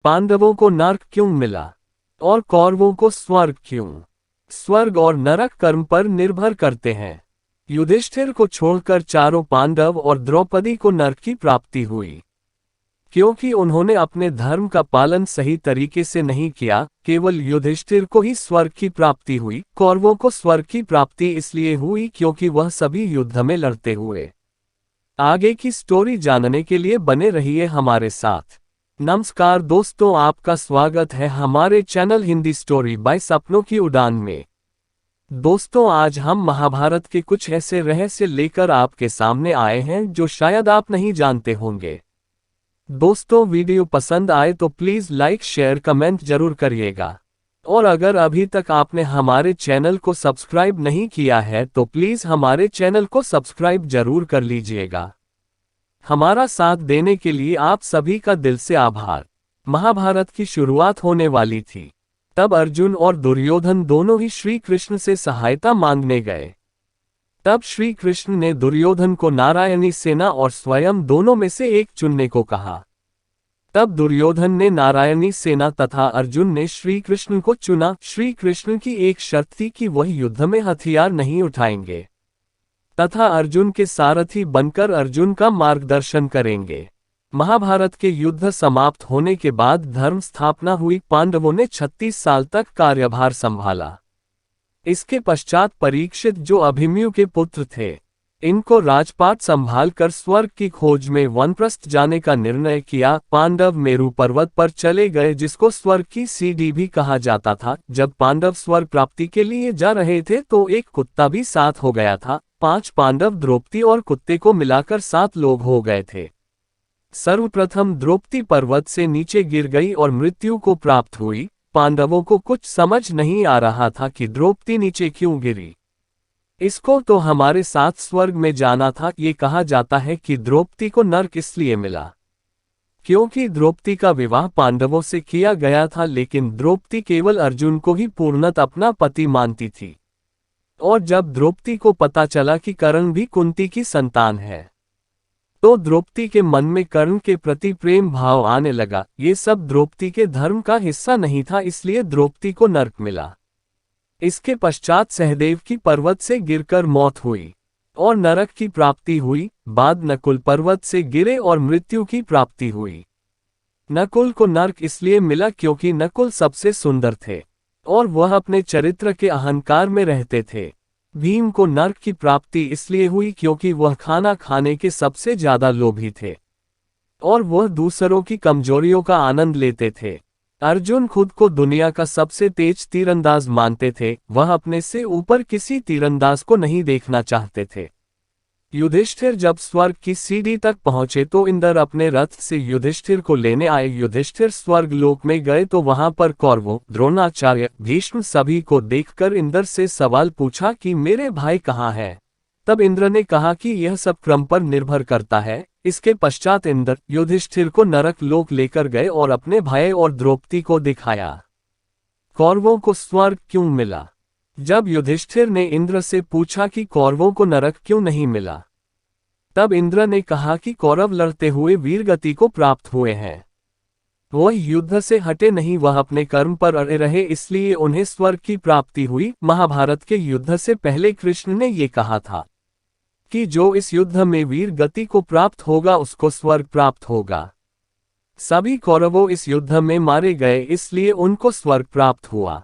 पांडवों को नर्क क्यों मिला और कौरवों को स्वर्ग क्यों? स्वर्ग और नरक कर्म पर निर्भर करते हैं। युधिष्ठिर को छोड़कर चारों पांडव और द्रौपदी को नर्क की प्राप्ति हुई, क्योंकि उन्होंने अपने धर्म का पालन सही तरीके से नहीं किया। केवल युधिष्ठिर को ही स्वर्ग की प्राप्ति हुई। कौरवों को स्वर्ग की प्राप्ति इसलिए हुई क्योंकि वह सभी युद्ध में लड़ते हुए। आगे की स्टोरी जानने के लिए बने रहिए हमारे साथ। नमस्कार दोस्तों, आपका स्वागत है हमारे चैनल हिंदी स्टोरी बाय सपनों की उड़ान में। दोस्तों, आज हम महाभारत के कुछ ऐसे रहस्य लेकर आपके सामने आए हैं जो शायद आप नहीं जानते होंगे। दोस्तों, वीडियो पसंद आए तो प्लीज़ लाइक शेयर कमेंट जरूर करिएगा, और अगर अभी तक आपने हमारे चैनल को सब्सक्राइब नहीं किया है तो प्लीज़ हमारे चैनल को सब्सक्राइब जरूर कर लीजिएगा। हमारा साथ देने के लिए आप सभी का दिल से आभार। महाभारत की शुरुआत होने वाली थी, तब अर्जुन और दुर्योधन दोनों ही श्री कृष्ण से सहायता मांगने गए। तब श्री कृष्ण ने दुर्योधन को नारायणी सेना और स्वयं दोनों में से एक चुनने को कहा। तब दुर्योधन ने नारायणी सेना तथा अर्जुन ने श्री कृष्ण को चुना। श्री कृष्ण की एक शर्त थी कि वह युद्ध में हथियार नहीं उठाएंगे तथा अर्जुन के सारथी बनकर अर्जुन का मार्गदर्शन करेंगे। महाभारत के युद्ध समाप्त होने के बाद धर्म स्थापना हुई। पांडवों ने 36 साल तक कार्यभार संभाला। इसके पश्चात परीक्षित, जो अभिमन्यु के पुत्र थे, इनको राजपाट संभालकर स्वर्ग की खोज में वानप्रस्थ जाने का निर्णय किया। पांडव मेरु पर्वत पर चले गए, जिसको स्वर्ग की सीढ़ी भी कहा जाता था। जब पांडव स्वर्ग प्राप्ति के लिए जा रहे थे तो एक कुत्ता भी साथ हो गया था। 5 पांडव, द्रौपदी और कुत्ते को मिलाकर 7 लोग हो गए थे। सर्वप्रथम द्रौपदी पर्वत से नीचे गिर गई और मृत्यु को प्राप्त हुई। पांडवों को कुछ समझ नहीं आ रहा था कि द्रौपदी नीचे क्यों गिरी। इसको तो हमारे साथ स्वर्ग में जाना था। ये कहा जाता है कि द्रौपदी को नर्क इसलिए मिला क्योंकि द्रौपदी का विवाह पांडवों से किया गया था, लेकिन द्रौपदी केवल अर्जुन को ही पूर्णतः अपना पति मानती थी। और जब द्रौपदी को पता चला कि कर्ण भी कुंती की संतान है, तो द्रौपदी के मन में कर्ण के प्रति प्रेम भाव आने लगा। ये सब द्रौपदी के धर्म का हिस्सा नहीं था, इसलिए द्रौपदी को नर्क मिला। इसके पश्चात सहदेव की पर्वत से गिरकर मौत हुई और नरक की प्राप्ति हुई। बाद नकुल पर्वत से गिरे और मृत्यु की प्राप्ति हुई। नकुल को नर्क इसलिए मिला क्योंकि नकुल सबसे सुंदर थे और वह अपने चरित्र के अहंकार में रहते थे। भीम को नर्क की प्राप्ति इसलिए हुई क्योंकि वह खाना खाने के सबसे ज्यादा लोभी थे और वह दूसरों की कमजोरियों का आनंद लेते थे। अर्जुन खुद को दुनिया का सबसे तेज तीरंदाज मानते थे। वह अपने से ऊपर किसी तीरंदाज को नहीं देखना चाहते थे। युधिष्ठिर जब स्वर्ग की सीढ़ी तक पहुंचे तो इंद्र अपने रथ से युधिष्ठिर को लेने आए। युधिष्ठिर स्वर्ग लोक में गए तो वहां पर कौरवों, द्रोणाचार्य, भीष्म सभी को देखकर इंद्र से सवाल पूछा कि मेरे भाई कहाँ हैं। तब इंद्र ने कहा कि यह सब क्रम पर निर्भर करता है। इसके पश्चात इंद्र युधिष्ठिर को नरक लोक लेकर गए और अपने भाई और द्रौपदी को दिखाया। कौरवों को स्वर्ग क्यों मिला? जब युधिष्ठिर ने इंद्र से पूछा कि कौरवों को नरक क्यों नहीं मिला, तब इंद्र ने कहा कि कौरव लड़ते हुए वीरगति को प्राप्त हुए हैं। वह युद्ध से हटे नहीं, वह अपने कर्म पर अड़े रहे, इसलिए उन्हें स्वर्ग की प्राप्ति हुई। महाभारत के युद्ध से पहले कृष्ण ने ये कहा था कि जो इस युद्ध में वीर गति को प्राप्त होगा उसको स्वर्ग प्राप्त होगा। सभी कौरवों इस युद्ध में मारे गए, इसलिए उनको स्वर्ग प्राप्त हुआ।